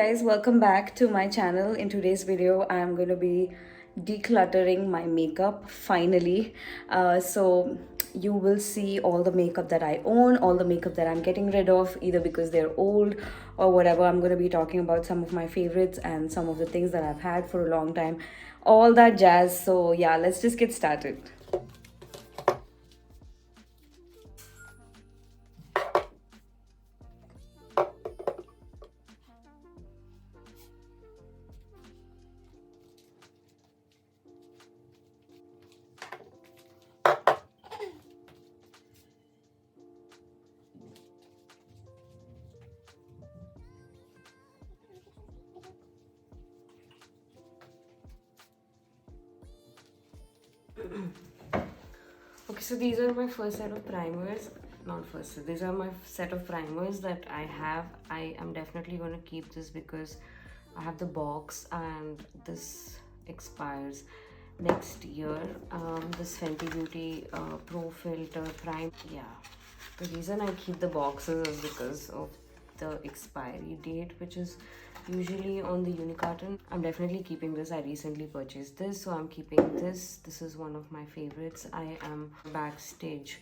guys, welcome back to my channel. In today's video I'm going to be decluttering my makeup finally. So you will see all the makeup that I own, all the makeup that I'm getting rid of, either because they're old or whatever. I'm going to be talking about some of my favorites and some of the things that I've had for a long time, all that jazz. So yeah, let's just get started. Okay, so these are my first set of primers. Not first, so these are my set of primers that I have. I am definitely going to keep this because I have the box and this expires next year. This Fenty Beauty Pro Filter Prime. Yeah, the reason I keep the boxes is because of the expiry date, which is usually on the uni carton. I'm definitely keeping this. I recently purchased this, so I'm keeping this. This is one of my favorites. I am Backstage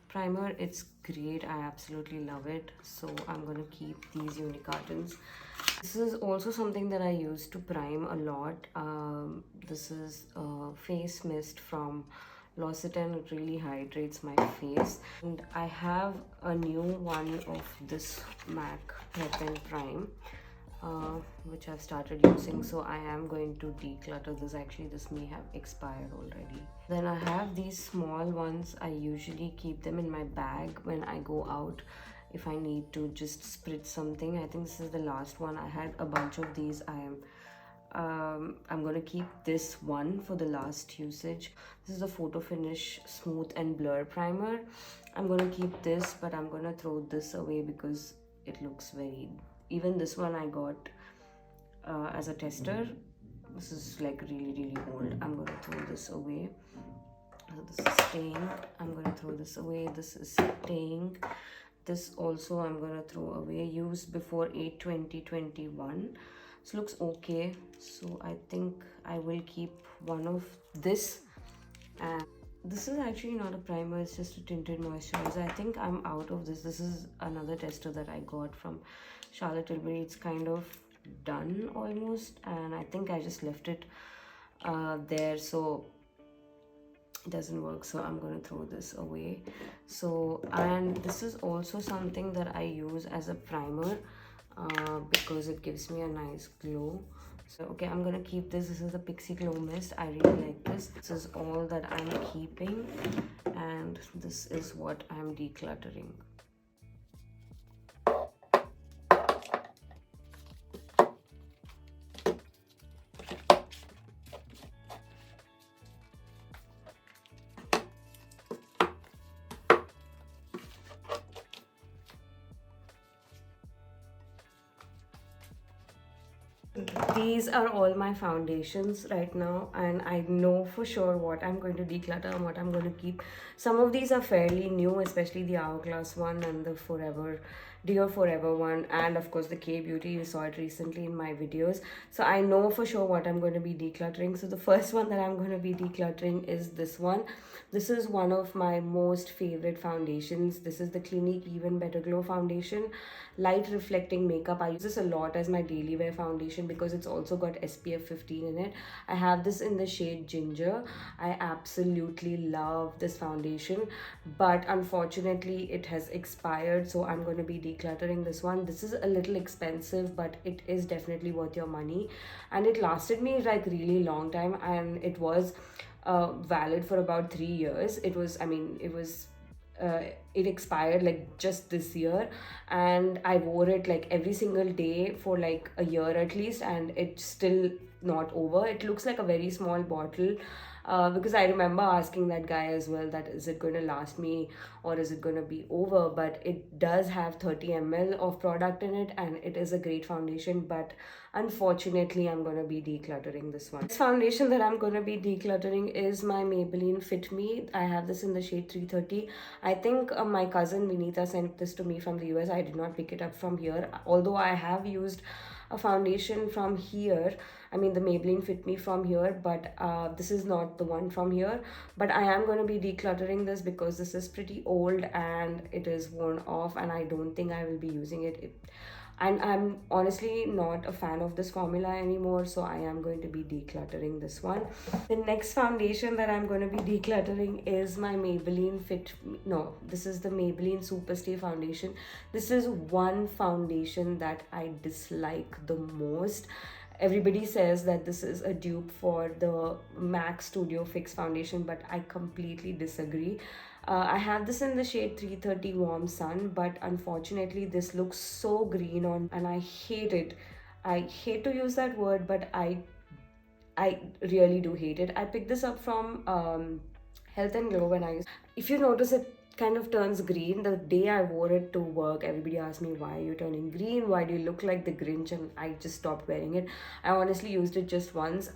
primer. It's great. I absolutely love it, so I'm gonna keep these uni cartons. This is also something that I use to prime a lot. This is face mist from L'Occitane. It really hydrates my face. And I have a new one of this MAC Prep and Prime, which I've started using, so I am going to declutter this. Actually, this may have expired already. Then I have these small ones. I usually keep them in my bag when I go out if I need to just spritz something. I think this is the last one. I had a bunch of these. I'm gonna keep this one for the last usage. This is the Photo Finish Smooth and Blur Primer. I'm gonna keep this, but I'm gonna throw this away because it looks very... Even this one I got as a tester. This is like really old. I'm gonna throw this away. So this is staying. I'm gonna throw this away. This is staying. This also I'm gonna throw away. Used before 8/20/21. This looks okay, so I think I will keep one of this. And this is actually not a primer, it's just a tinted moisturizer. I think I'm out of this. This is another tester that I got from Charlotte Tilbury. It's kind of done almost, and I think I just left it there, so it doesn't work, so I'm going to throw this away. So, and this is also something that I use as a primer because it gives me a nice glow. So okay, I'm gonna keep this. This is the Pixie Glow Mist. I really like this. This is all that I'm keeping, and this is what I'm decluttering. These are all my foundations right now, and I know for sure what I'm going to declutter and what I'm going to keep. Some of these are fairly new, especially the Hourglass one and the Dear Forever one, and of course the K Beauty. You saw it recently in my videos, so I know for sure what I'm going to be decluttering. So the first one that I'm going to be decluttering is this one. This is one of my most favorite foundations. This is the Clinique Even Better Glow foundation, light reflecting makeup. I use this a lot as my daily wear foundation because it's also got SPF 15 in it. I have this in the shade Ginger. I absolutely love this foundation, but unfortunately it has expired, so I'm going to be decluttering this one. This is a little expensive, but it is definitely worth your money, and it lasted me like really long time, and it was valid for about 3 years. It expired like just this year, and I wore it like every single day for like a year at least, and it's still not over. It looks like a very small bottle because I remember asking that guy as well that is it going to last me or is it going to be over? But it does have 30 ml of product in it, and it is a great foundation, but unfortunately I'm going to be decluttering this one. This foundation that I'm going to be decluttering is my Maybelline Fitme. I have this in the shade 330. I think my cousin Vinita sent this to me from the US. I did not pick it up from here, although I have used a foundation from here, I mean the Maybelline Fitme from here, but this is not the one from here. But I am going to be decluttering this because this is pretty old and it is worn off, and I don't think I will be using it. And I'm honestly not a fan of this formula anymore, so I am going to be decluttering this one. The next foundation that I'm going to be decluttering is my Maybelline this is the Maybelline Superstay foundation. This is one foundation that I dislike the most. Everybody says that this is a dupe for the MAC Studio Fix foundation, but I completely disagree. I have this in the shade 330 Warm Sun, but unfortunately this looks so green on, and I hate it. I hate to use that word, but I really do hate it. I picked this up from Health and Glow when if you notice, it kind of turns green. The day I wore it to work, everybody asked me, why are you turning green? Why do you look like the Grinch? And I just stopped wearing it. I honestly used it just once.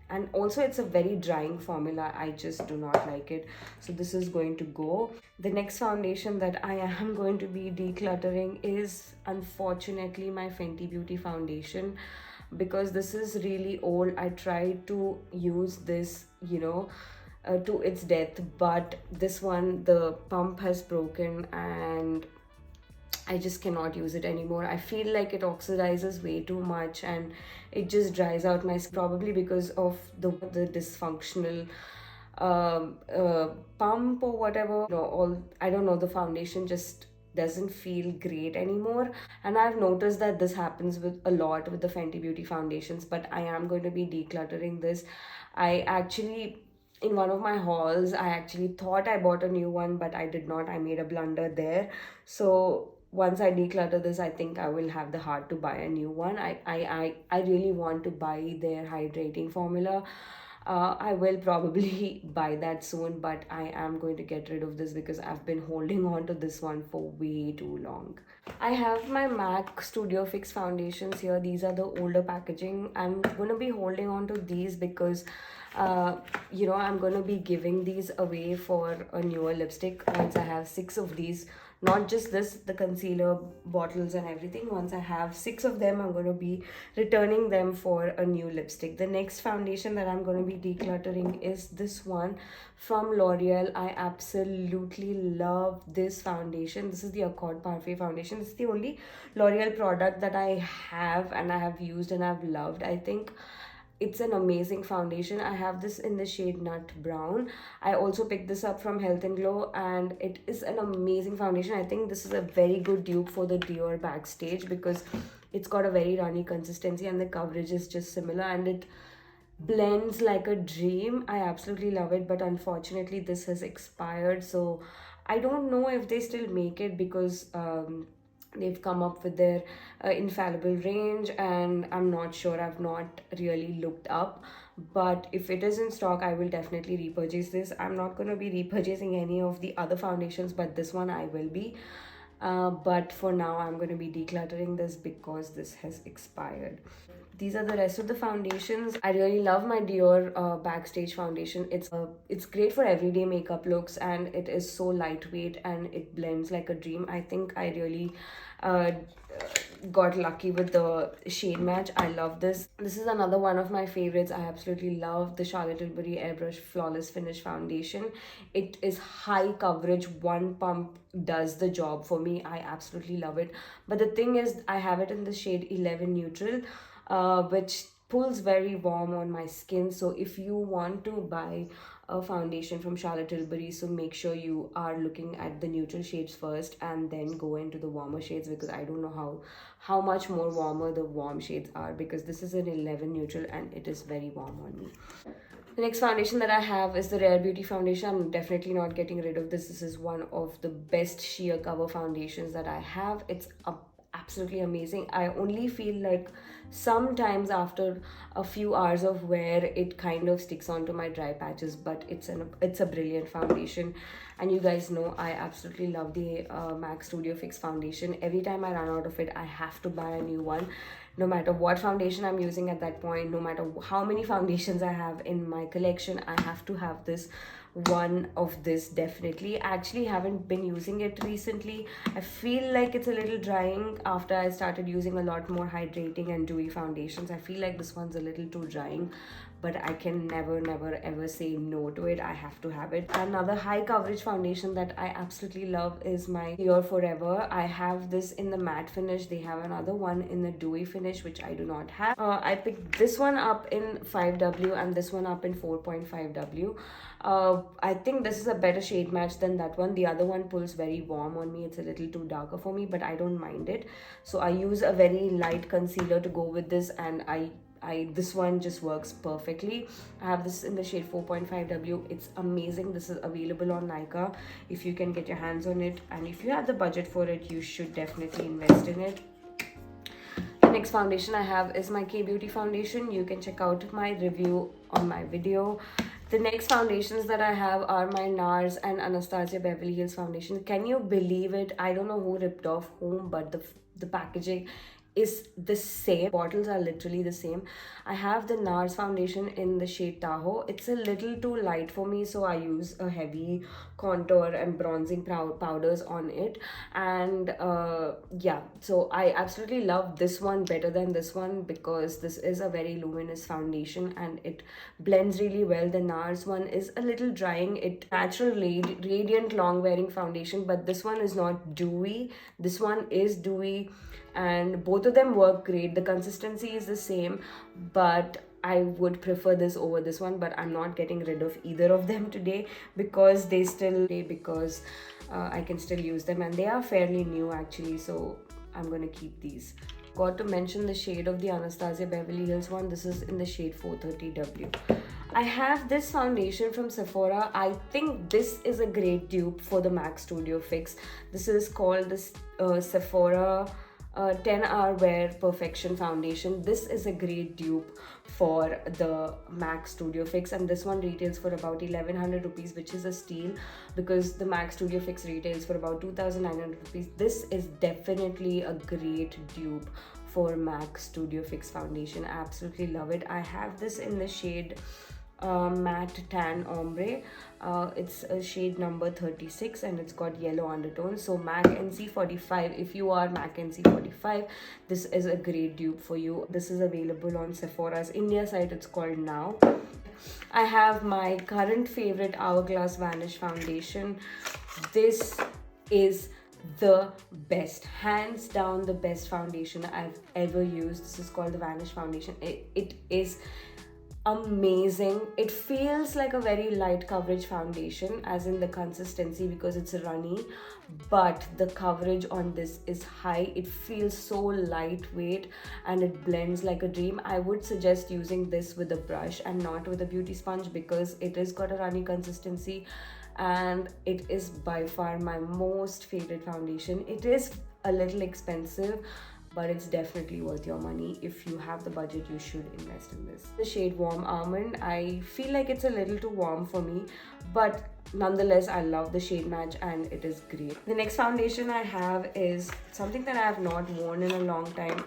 And also it's a very drying formula. I just do not like it. So this is going to go. The next foundation that I am going to be decluttering is unfortunately my Fenty Beauty foundation, because this is really old. I tried to use this, to its death, but this one, the pump has broken and I just cannot use it anymore. I feel like it oxidizes way too much and it just dries out my skin, probably because of the dysfunctional pump or whatever. I don't know, the foundation just doesn't feel great anymore. And I've noticed that this happens with a lot with the Fenty Beauty foundations, but I am going to be decluttering this. In one of my hauls, I actually thought I bought a new one, but I did not. I made a blunder there. So once I declutter this, I think I will have the heart to buy a new one. I really want to buy their hydrating formula. I will probably buy that soon, but I am going to get rid of this because I've been holding on to this one for way too long. I have my MAC Studio Fix foundations here. These are the older packaging. I'm going to be holding on to these because I'm going to be giving these away for a newer lipstick once I have 6 of these. Not just this, the concealer bottles and everything. Once I have 6 of them, I'm going to be returning them for a new lipstick. The next foundation that I'm going to be decluttering is this one from L'Oreal. I absolutely love this foundation. This is the Accord Parfait foundation. This is the only L'Oreal product that I have and I have used and I've loved. I think it's an amazing foundation. I have this in the shade Nut Brown. I also picked this up from Health and Glow and it is an amazing foundation. I think this is a very good dupe for the Dior Backstage because it's got a very runny consistency and the coverage is just similar and it blends like a dream. I absolutely love it, but unfortunately this has expired. So I don't know if they still make it because they've come up with their infallible range and I'm not sure. I've not really looked up, but if it is in stock, I will definitely repurchase this. I'm not going to be repurchasing any of the other foundations, but this one I will be. But for now, I'm going to be decluttering this because this has expired. These are the rest of the foundations. I really love my Dior Backstage foundation. It's great for everyday makeup looks and it is so lightweight and it blends like a dream. I think I really got lucky with the shade match. I love this. This is another one of my favorites. I absolutely love the Charlotte Tilbury Airbrush Flawless Finish foundation. It is high coverage. One pump does the job for me. I absolutely love it. But the thing is, I have it in the shade 11 Neutral, which pulls very warm on my skin. So if you want to buy a foundation from Charlotte Tilbury, so make sure you are looking at the neutral shades first and then go into the warmer shades, because I don't know how much more warmer the warm shades are, because this is an 11 Neutral and it is very warm on me. The next foundation that I have is the Rare Beauty foundation. I'm definitely not getting rid of this. This is one of the best sheer cover foundations that I have. It's absolutely amazing. I only feel like sometimes after a few hours of wear it kind of sticks onto my dry patches, but it's a brilliant foundation. And you guys know I absolutely love the MAC Studio Fix foundation. Every time I run out of it, I have to buy a new one, no matter what foundation I'm using at that point, no matter how many foundations I have in my collection. I have to have this one of this definitely. I actually haven't been using it recently. I feel like it's a little drying after I started using a lot more hydrating and dewy foundations. I feel like this one's a little too drying, but I can never ever say no to it. I have to have it. Another high coverage foundation that I absolutely love is my Here Forever. I have this in the matte finish. They have another one in the dewy finish, which I do not have. I picked this one up in 5W and this one up in 4.5W. I think this is a better shade match than that one. The other one pulls very warm on me. It's a little too darker for me, but I don't mind it. So I use a very light concealer to go with this, and this one just works perfectly. I have this in the shade 4.5W. It's amazing. This is available on Nykaa if you can get your hands on it, and if you have the budget for it, you should definitely invest in it. The next foundation I have is my K-Beauty foundation. You can check out my review on my video. The next foundations that I have are my Nars and Anastasia Beverly Hills foundation. Can you believe it? I don't know who ripped off whom, but the packaging is the same. Bottles are literally the same. I have the Nars foundation in the shade Tahoe. It's a little too light for me, so I use a heavy contour and bronzing powders on it. And yeah, so I absolutely love this one better than this one because this is a very luminous foundation and it blends really well. The Nars one is a little drying. It natural radiant long wearing foundation, but this one is not dewy. This one is dewy, and both of them work great. The consistency is the same, but I would prefer this over this one, but I'm not getting rid of either of them today because I can still use them, and they are fairly new actually, so I'm gonna keep these. Got to mention the shade of the Anastasia Beverly Hills one. This is in the shade 430W. I have this foundation from Sephora. I think this is a great dupe for the MAC Studio Fix. This is called this Sephora 10-hour wear perfection foundation. This is a great dupe for the MAC Studio Fix, and this one retails for about 1100 rupees, which is a steal because the MAC Studio Fix retails for about 2900 rupees. This is definitely a great dupe for MAC Studio Fix foundation. I absolutely love it. I have this in the shade matte tan ombre. It's a shade number 36 and it's got yellow undertones. So MAC NC45, if you are MAC NC45, this is a great dupe for you. This is available on Sephora's India site. It's called Now. I have my current favorite Hourglass Vanish foundation. This is the best, hands down the best foundation I've ever used. This is called the Vanish foundation. It is amazing. It feels like a very light coverage foundation, as in the consistency, because it's runny, but the coverage on this is high. It feels so lightweight and it blends like a dream. I would suggest using this with a brush and not with a beauty sponge because it is got a runny consistency, and it is by far my most favorite foundation. It is a little expensive, but it's definitely worth your money. If you have the budget, you should invest in this. The shade Warm Almond. I feel like it's a little too warm for me, but nonetheless, I love the shade match and it is great. The next foundation I have is something that I have not worn in a long time,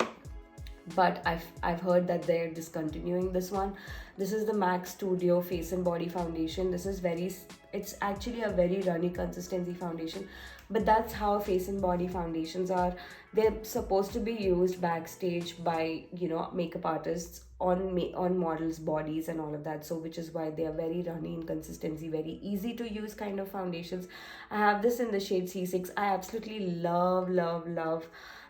but I've heard that they're discontinuing this one. This is the MAC Studio Face and Body Foundation. It's actually a very runny consistency foundation, but that's how face and body foundations are. They're supposed to be used backstage by, makeup artists on models' bodies and all of that. So which is why they are very runny in consistency, very easy to use kind of foundations. I have this in the shade C6. I absolutely love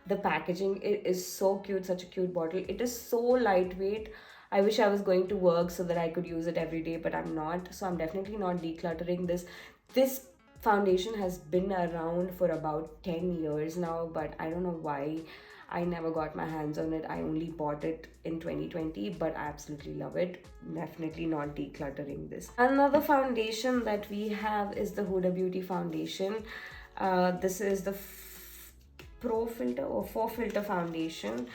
the packaging. It is so cute, such a cute bottle. It is so lightweight. I wish I was going to work so that I could use it every day, but I'm not. So I'm definitely not decluttering this. This foundation has been around for about 10 years now, but I don't know why I never got my hands on it. I only bought it in 2020, but I absolutely love it. Definitely not decluttering this. Another foundation that we have is the Huda Beauty foundation. This is the Pro Filter or 4 Filter foundation.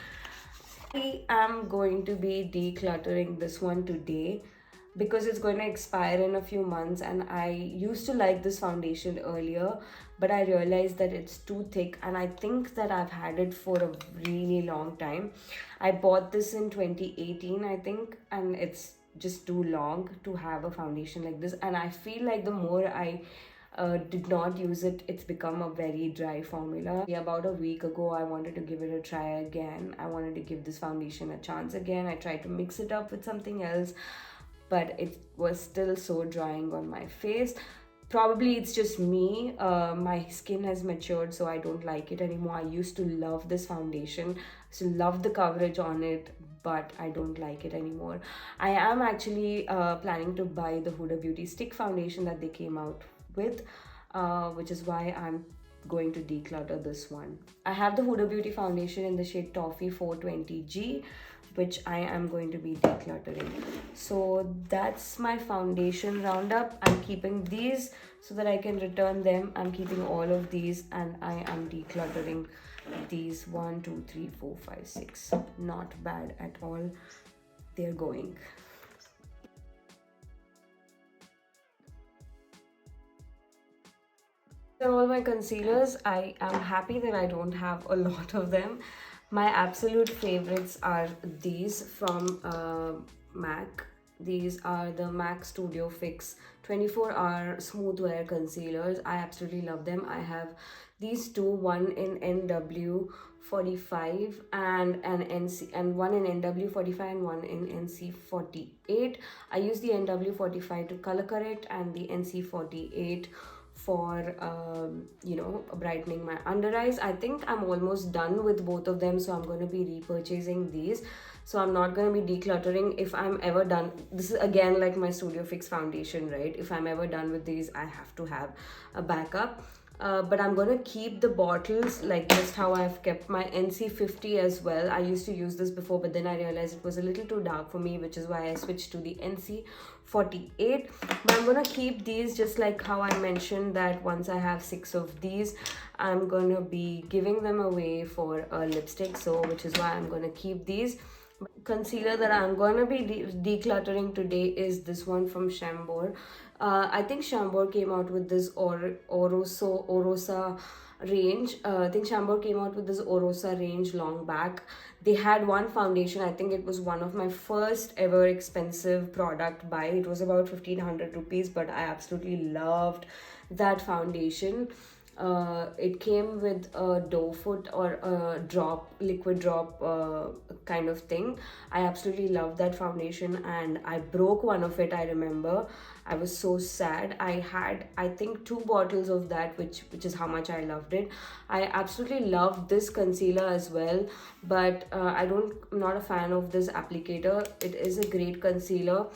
I am going to be decluttering this one today because it's going to expire in a few months, and I used to like this foundation earlier, but I realized that it's too thick, and I think that I've had it for a really long time. I bought this in 2018, I think, and it's just too long to have a foundation like this, and I feel like the more I did not use it, it's become a very dry formula. Yeah, about a week ago I wanted to give it a try again. I wanted to give this foundation a chance again. I tried to mix it up with something else, but it was still so drying on my face. Probably it's just me. My skin has matured, so I don't like it anymore. I used to love this foundation, so love the coverage on it, but I don't like it anymore. I am actually planning to buy the Huda Beauty stick foundation that they came out with, which is why I'm going to declutter this one. I have the Huda Beauty foundation in the shade Toffee 420G, which I am going to be decluttering. So that's my foundation roundup. I'm keeping these so that I can return them. I'm keeping all of these, and I am decluttering these 1 2 3 4 5 6. Not bad at all. They're going. These are all my concealers. I am happy that I don't have a lot of them. My absolute favorites are these from MAC. These are the MAC Studio Fix 24-hour smooth wear concealers. I absolutely love them. I have these two, one in NW 45 and an NC, and one in NW 45 and one in NC 48. I use the NW 45 to color correct and the NC 48 for brightening my under eyes. I think I'm almost done with both of them, so I'm going to be repurchasing these. So I'm not going to be decluttering. If I'm ever done, this is again like my Studio Fix foundation, right? If I'm ever done with these, I have to have a backup. But I'm going to keep the bottles like just how I've kept my NC50 as well. I used to use this before, but then I realized it was a little too dark for me, which is why I switched to the NC48. But I'm going to keep these just like how I mentioned that once I have 6 of these, I'm going to be giving them away for a lipstick. So which is why I'm going to keep these. Concealer that I'm going to be decluttering today is this one from Chambord. I think Chambord came out with this Orosa range. I think Chambord came out with this Orosa range long back. They had one foundation. I think it was one of my first ever expensive product buy. It was about 1500 rupees, but I absolutely loved that foundation. It came with a doe foot or a liquid drop kind of thing. I absolutely loved that foundation, and I broke one of it. I remember I was so sad. I had, I think, 2 bottles of that, which is how much I loved it. I absolutely loved this concealer as well, but I'm not a fan of this applicator. It is a great concealer.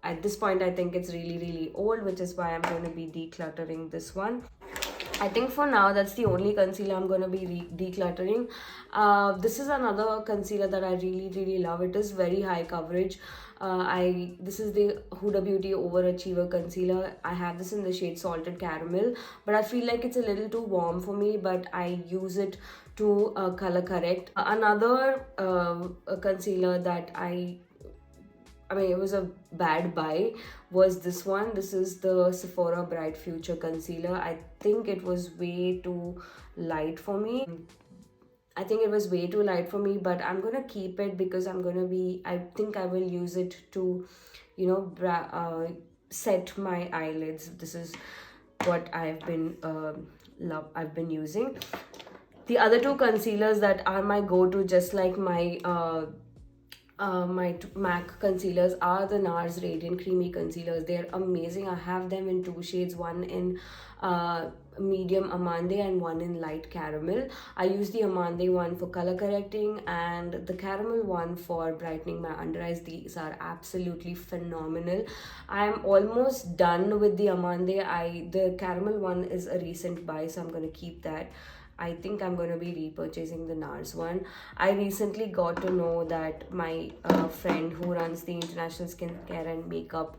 At this point, I think it's really old, which is why I'm going to be decluttering this one. I think for now, that's the only concealer I'm going to be decluttering. This is another concealer that I really love. It is very high coverage. This is the Huda Beauty Overachiever Concealer. I have this in the shade Salted Caramel, but I feel like it's a little too warm for me, but I use it to color correct. Another concealer that it was a bad buy, was this one. This is the Sephora Bright Future Concealer. I think it was way too light for me. But I'm gonna keep it because I think I will use it to, set my eyelids. This is what I've been using. The other 2 concealers that are my go-to, just like my MAC concealers, are the Nars Radiant Creamy Concealers. They're amazing. I have them in 2 shades, one in medium amande and one in light caramel. I use the amande one for color correcting and the caramel one for brightening my under eyes. These are absolutely phenomenal. I'm almost done with the amande. The caramel one is a recent buy, so I'm going to keep that. I think I'm going to be repurchasing the Nars one. I recently got to know that my friend who runs the international skincare and makeup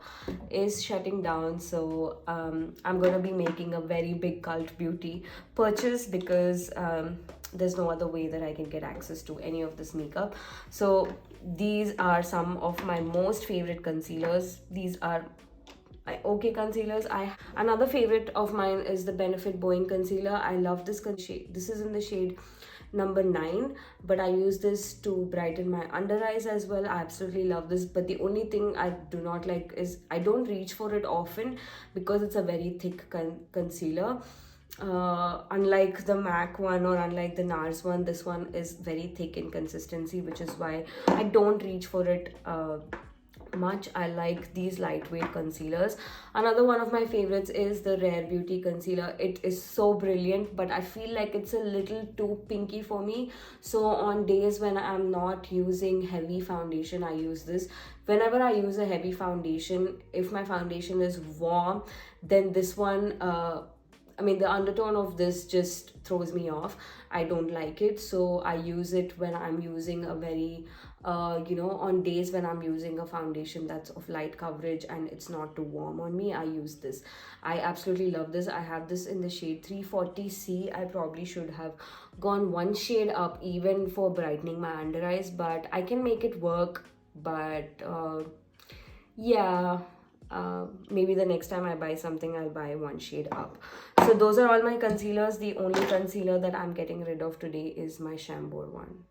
is shutting down. So I'm going to be making a very big cult beauty purchase because there's no other way that I can get access to any of this makeup. So these are some of my most favorite concealers. These are my okay concealers. I Another favorite of mine is the Benefit Bowing concealer. I love this shade. This is in the shade number 9, but I use this to brighten my under eyes as well. I absolutely love this, but the only thing I do not like is I don't reach for it often because it's a very thick concealer. Unlike the MAC one or unlike the Nars one, this one is very thick in consistency, which is why I don't reach for it much. I like these lightweight concealers. Another one of my favorites is the Rare Beauty concealer. It is so brilliant, but I feel like it's a little too pinky for me. So on days when I'm not using heavy foundation, I use this. Whenever I use a heavy foundation, if my foundation is warm, then this one I mean, the undertone of this just throws me off. I don't like it. So I use it when I'm using a very, on days when I'm using a foundation that's of light coverage and it's not too warm on me, I use this. I absolutely love this. I have this in the shade 340C. I probably should have gone one shade up even for brightening my under eyes, but I can make it work. But yeah, maybe the next time I buy something, I'll buy one shade up. So those are all my concealers. The only concealer that I'm getting rid of today is my Chambord one.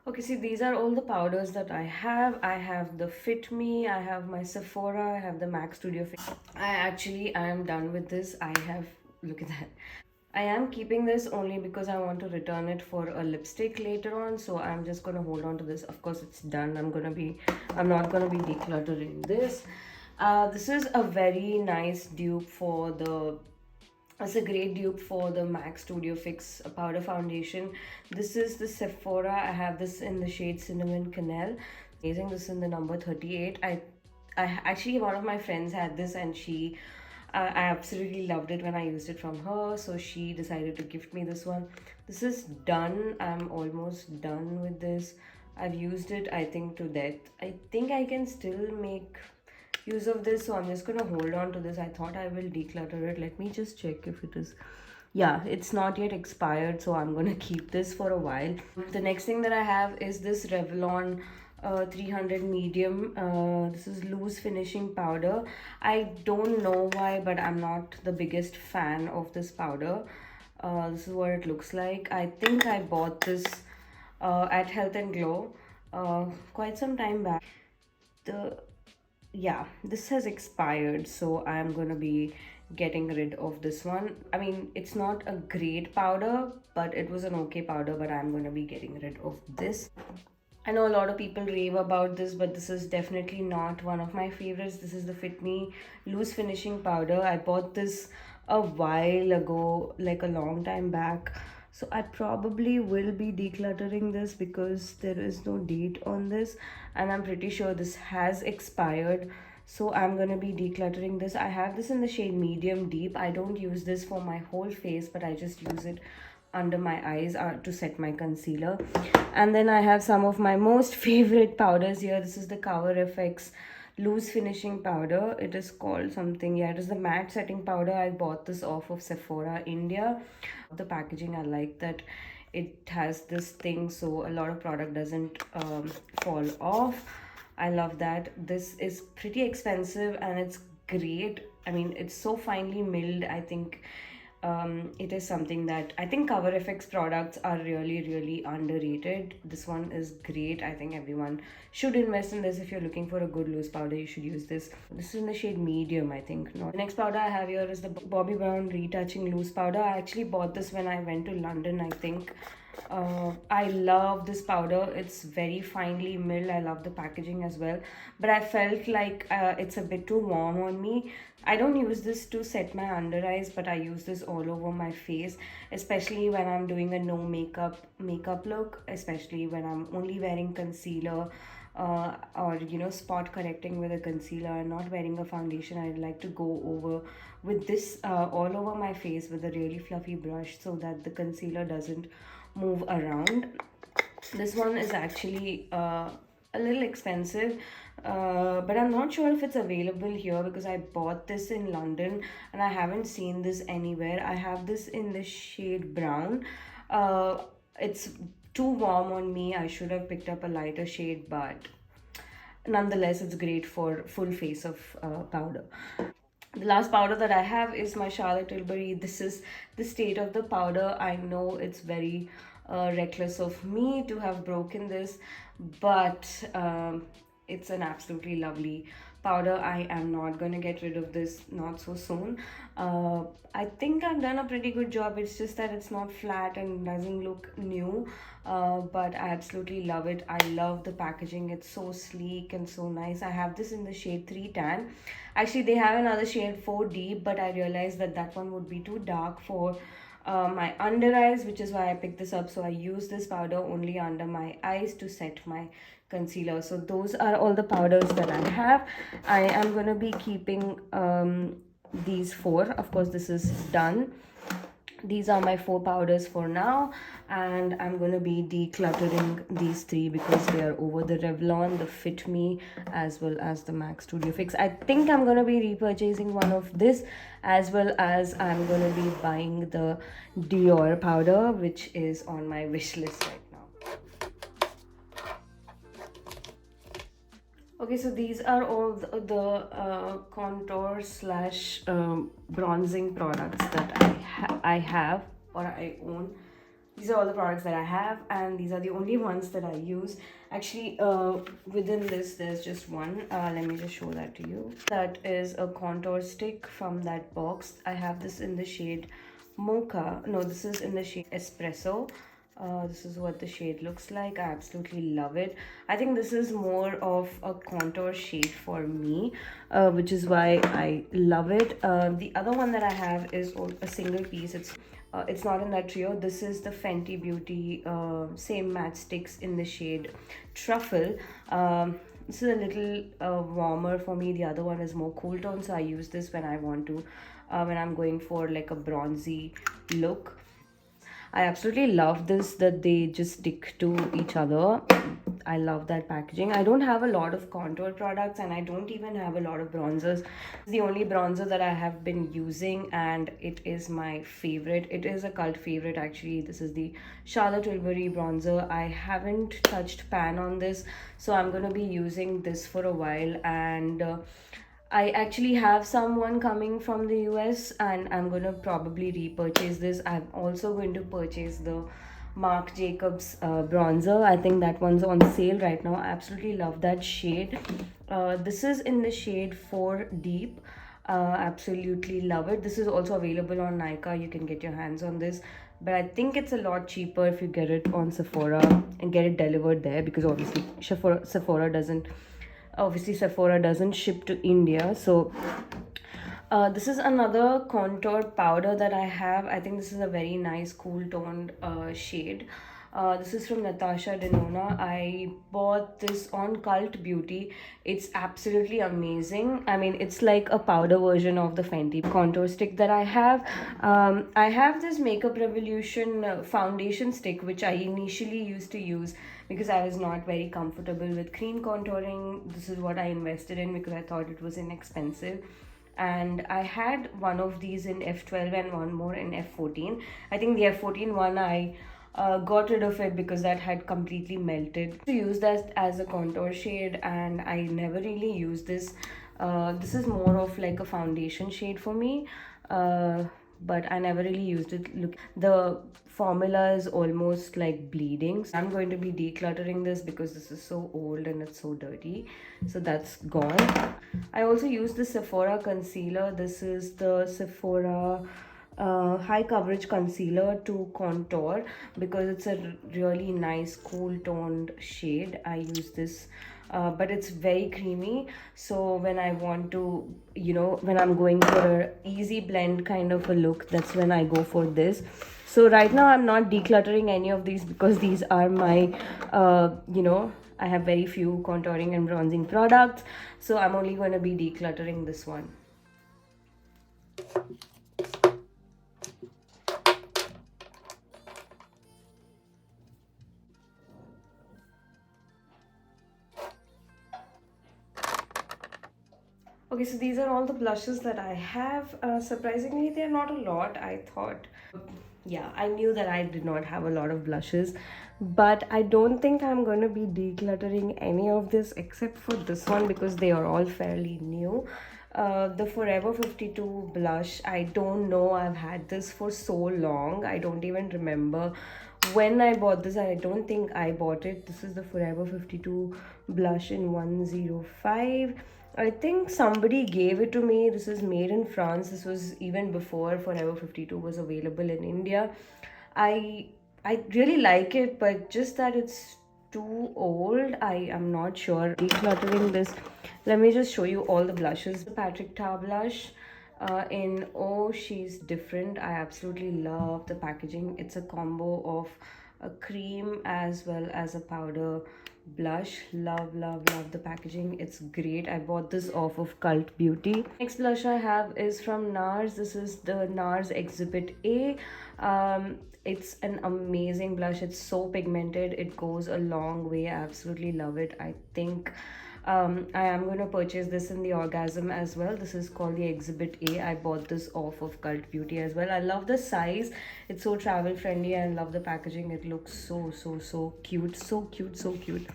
Okay, see, these are all the powders that I have. I have the Fitme, I have my Sephora, I have the MAC Studio Fix. I am done with this. Look at that. I am keeping this only because I want to return it for a lipstick later on. So I'm just going to hold on to this. Of course, it's done. I'm not going to be decluttering this. This is a very nice dupe for it's a great dupe for the MAC Studio Fix powder foundation. This is the Sephora. I have this in the shade Cinnamon Canel. Amazing. This is in the number 38. I actually, one of my friends had this and I absolutely loved it when I used it from her, so she decided to gift me this one. This is done. I'm almost done with this. I've used it, I think, to death. I think I can still make use of this, so I'm just gonna hold on to this. I thought I will declutter it. Let me just check if it is. Yeah, it's not yet expired, so I'm gonna keep this for a while. The next thing that I have is this Revlon 300 medium. This is loose finishing powder. I don't know why, but I'm not the biggest fan of this powder. This is what it looks like. I think I bought this at Health and Glow quite some time back. Yeah, this has expired, so I'm gonna be getting rid of this one. I mean, it's not a great powder, but it was an okay powder, but I'm gonna be getting rid of this. I know a lot of people rave about this, but this is definitely not one of my favorites. This is the Fitme Loose Finishing Powder. I bought this a while ago, like a long time back. So I probably will be decluttering this because there is no date on this. And I'm pretty sure this has expired. So I'm going to be decluttering this. I have this in the shade Medium Deep. I don't use this for my whole face, but I just use it under my eyes to set my concealer. And then I have some of my most favorite powders here. This is the Cover FX Loose Finishing Powder. It is called something, yeah, it is the matte setting powder. I bought this off of Sephora India. The packaging, I like that it has this thing so a lot of product doesn't fall off. I love that. This is pretty expensive and it's great. I mean, it's so finely milled. I think it is something that I think Cover FX products are really underrated. This one is great. I think everyone should invest in this. If you're looking for a good loose powder, you should use this. This is in the shade Medium, I think. No. The next powder I have here is the Bobbi Brown Retouching Loose Powder. I actually bought this when I went to London, I think. I love this powder. It's very finely milled. I love the packaging as well, but I felt like it's a bit too warm on me. I don't use this to set my under eyes, but I use this all over my face, especially when I'm doing a no makeup look, especially when I'm only wearing concealer. or you know, spot correcting with a concealer and not wearing a foundation, I'd like to go over with this all over my face with a really fluffy brush so that the concealer doesn't move around. This one is actually a little expensive, but I'm not sure if it's available here because I bought this in London and I haven't seen this anywhere. I have this in the shade brown. It's too warm on me. I should have picked up a lighter shade, but nonetheless, it's great for full face of powder. The last powder that I have is my Charlotte Tilbury. This is the state of the powder. I know it's very reckless of me to have broken this, but it's an absolutely lovely powder. I am not going to get rid of this, not so soon. I think I've done a pretty good job. It's just that it's not flat and doesn't look new, but I absolutely love it. I love the packaging. It's so sleek and so nice. I have this in the shade 3 tan. Actually, they have another shade 4 deep, but I realized that that one would be too dark for my under eyes, which is why I picked this up. So I use this powder only under my eyes to set my concealer. So those are all the powders that I have. I am going to be keeping these 4. Of course, this is done. These are my 4 powders for now, and I'm going to be decluttering these 3 because they are over the Revlon, the Fitme, as well as the MAC Studio Fix. I think I'm going to be repurchasing one of this, as well as I'm going to be buying the Dior powder, which is on my wish list right now. Okay, so these are all the contour slash bronzing products that I have or I own. These are all the products that I have, and these are the only ones that I use. Actually, within this, there's just one. Let me just show that to you. That is a contour stick from that box. I have this in the shade Mocha. No, this is in the shade Espresso. This is what the shade looks like. I absolutely love it. I think this is more of a contour shade for me, which is why I love it. The other one that I have is a single piece. It's not in that trio. This is the Fenty Beauty same matchsticks in the shade Truffle. This is a little warmer for me. The other one is more cool tone, so I use this when I want to, when I'm going for like a bronzy look. I absolutely love this, that they just stick to each other. I love that packaging. I don't have a lot of contour products, and I don't even have a lot of bronzers. It's the only bronzer that I have been using, and it is my favorite. It is a cult favorite actually. This is the Charlotte Tilbury bronzer. I haven't touched pan on this, so I'm going to be using this for a while, and I actually have someone coming from the US, and I'm going to probably repurchase this. I'm also going to purchase the Marc Jacobs bronzer. I think that one's on sale right now. I absolutely love that shade. This is in the shade 4 Deep. Absolutely love it. This is also available on Nykaa. You can get your hands on this. But I think it's a lot cheaper if you get it on Sephora and get it delivered there, because obviously Sephora doesn't ship to India. So this is another contour powder that I have. I think this is a very nice cool toned shade. This is from Natasha Denona. I bought this on Cult Beauty. It's absolutely amazing. I mean, it's like a powder version of the Fenty contour stick that I have. I have this Makeup Revolution foundation stick, which I initially used to use because I was not very comfortable with cream contouring. This is what I invested in because I thought it was inexpensive. And I had one of these in F12 and one more in F14. I think the F14 one I got rid of it because that had completely melted. To use that as a contour shade, and I never really use this. This is more of like a foundation shade for me, but I never really used it. Look, the formula is almost like bleeding. So I'm going to be decluttering this because this is so old and it's so dirty. So that's gone. I also use the Sephora concealer. This is the Sephora high coverage concealer to contour because it's a really nice cool toned shade. I use this but it's very creamy, so when I want to, you know, when I'm going for a easy blend kind of a look, that's when I go for this. So right now I'm not decluttering any of these because these are my you know, I have very few contouring and bronzing products, so I'm only going to be decluttering this one. Okay, so these are all the blushes that I have. Surprisingly, they're not a lot. I thought, yeah, I knew that I did not have a lot of blushes, but I don't think I'm going to be decluttering any of this except for this one because they are all fairly new. The Forever 52 blush, I don't know, I've had this for so long. I don't even remember when I bought this. I don't think I bought it. This is the Forever 52 blush in 105. I think somebody gave it to me. This is made in France. This was even before Forever 52 was available in India. I I really like it, but just that it's too old. I am not sure. Decluttering this. Let me just show you all the blushes. The Patrick Tar blush in Oh She's Different. I absolutely love the packaging. It's a combo of a cream as well as a powder blush. Love, love, love the packaging. It's great. I bought this off of Cult Beauty. Next blush I have is from Nars. This is the Nars Exhibit A. It's an amazing blush. It's so pigmented. It goes a long way. I absolutely love it. I think I am going to purchase this in the Orgasm as well. This is called the Exhibit A. I bought this off of Cult Beauty as well. I love the size. It's so travel friendly. I love the packaging. It looks so cute. So cute, so cute.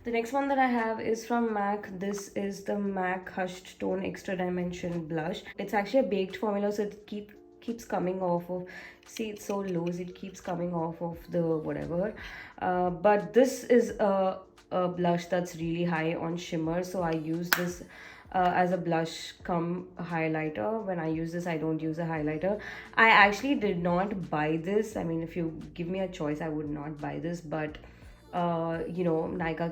The next one that I have is from MAC. This is the MAC Hushed Tone Extra Dimension Blush. It's actually a baked formula, so it keeps coming off of, see, it's so loose, it keeps coming off of the whatever. But this is a blush that's really high on shimmer, so I use this as a blush come highlighter. When I use this, I don't use a highlighter. I actually did not buy this. I mean, if you give me a choice, I would not buy this, but you know, Nika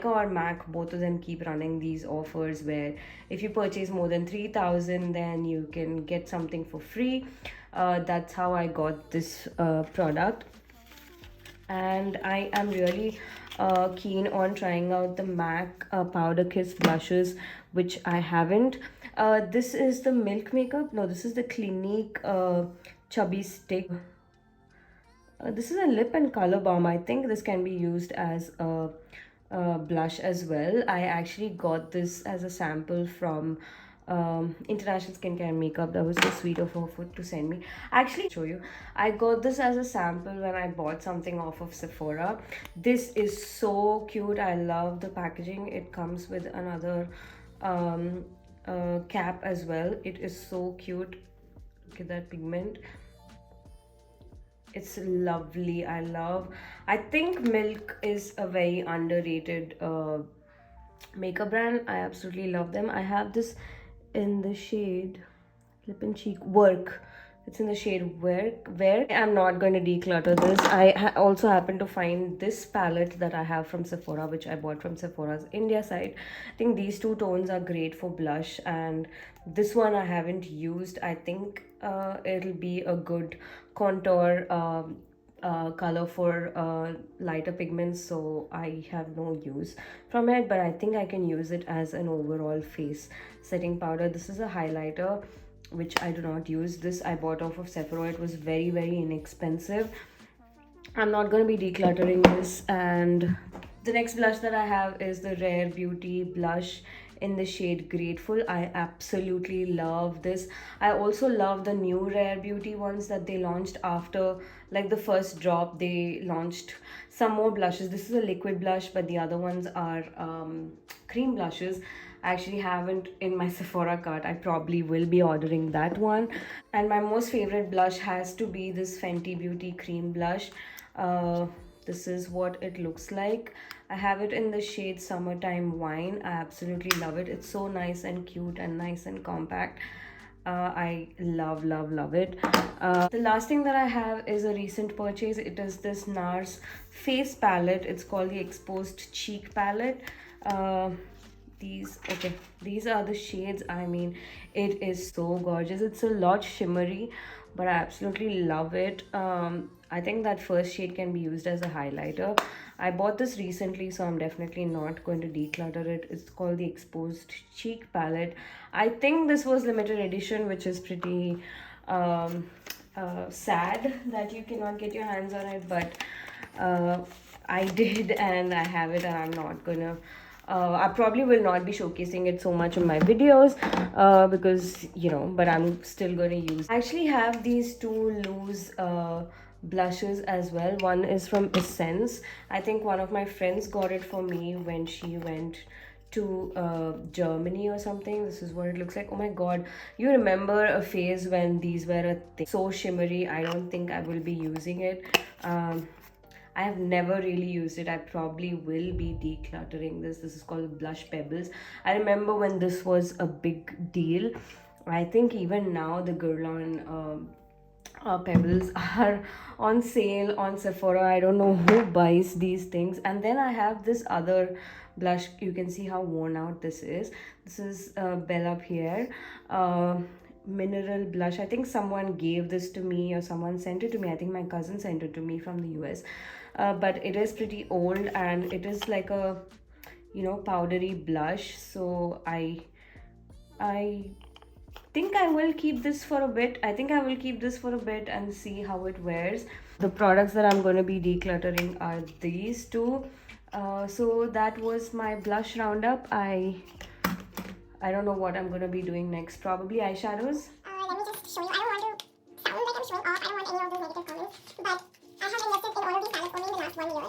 or MAC, both of them keep running these offers where if you purchase more than 3,000, then you can get something for free. That's how I got this product, and I am really keen on trying out the MAC Powder Kiss blushes, which I haven't. This is the Milk Makeup. No, this is the Clinique Chubby Stick. This is a lip and color balm. I think this can be used as a blush as well. I actually got this as a sample from International Skincare and Makeup. That was so sweet of her to send me. Actually, show you. I got this as a sample when I bought something off of Sephora. This is so cute. I love the packaging. It comes with another cap as well. It is so cute. Look at that pigment. It's lovely. I think Milk is a very underrated makeup brand. I absolutely love them. I have this in the shade Lip and Cheek Work. It's in the shade Where I'm not going to declutter this. I also happen to find this palette that I have from Sephora, which I bought from Sephora's India site. I think these two tones are great for blush, and this one I haven't used. I think it'll be a good contour color for lighter pigments, so I have no use from it, but I think I can use it as an overall face setting powder. This is a highlighter which I do not use. This I bought off of Sephora. It was very inexpensive. I'm not going to be decluttering this. And the next blush that I have is the Rare Beauty blush in the shade Grateful. I absolutely love this. I also love the new Rare Beauty ones that they launched after, like the first drop. They launched some more blushes. This is a liquid blush, but the other ones are cream blushes. I actually haven't in my Sephora cart. I probably will be ordering that one. And my most favorite blush has to be this Fenty Beauty cream blush. This is what it looks like. I have it in the shade Summertime Wine. I absolutely love it. It's so nice and cute and nice and compact. I love it. The last thing that I have is a recent purchase. It is this Nars face palette. It's called the Exposed Cheek palette. these. Okay, these are the shades. I mean, it is so gorgeous. It's a lot shimmery, but I absolutely love it. I think that first shade can be used as a highlighter. I bought this recently, so I'm definitely not going to declutter it. It's called the Exposed Cheek Palette. I think this was limited edition, which is pretty sad that you cannot get your hands on it, but I did, and I have it, and I'm not gonna I probably will not be showcasing it so much in my videos because, you know, but I'm still going to use. I actually have these two loose blushes as well. One is from Essence. I think one of my friends got it for me when she went to Germany or something. This is what it looks like. Oh my god, you remember a phase when these were a thing? So shimmery. I don't think I will be using it. I have never really used it. I probably will be decluttering this. This is called Blush Pebbles. I remember when this was a big deal. I think even now the Guerlain pebbles are on sale on Sephora. I don't know who buys these things. And then I have this other blush. You can see how worn out this is. This is Bella Pierre mineral blush. I think someone gave this to me, or someone sent it to me. I think my cousin sent it to me from the US. But it is pretty old, and it is like a, you know, powdery blush. So I think I will keep this for a bit. I think I will keep this for a bit and see how it wears. The products that I'm going to be decluttering are these two. So that was my blush roundup. I don't know what I'm going to be doing next. Probably eyeshadows. Let me just show you. I don't want to sound like I'm showing off. I don't want any of those negative comments. But I have invested in all of these palettes only in the last 1 year.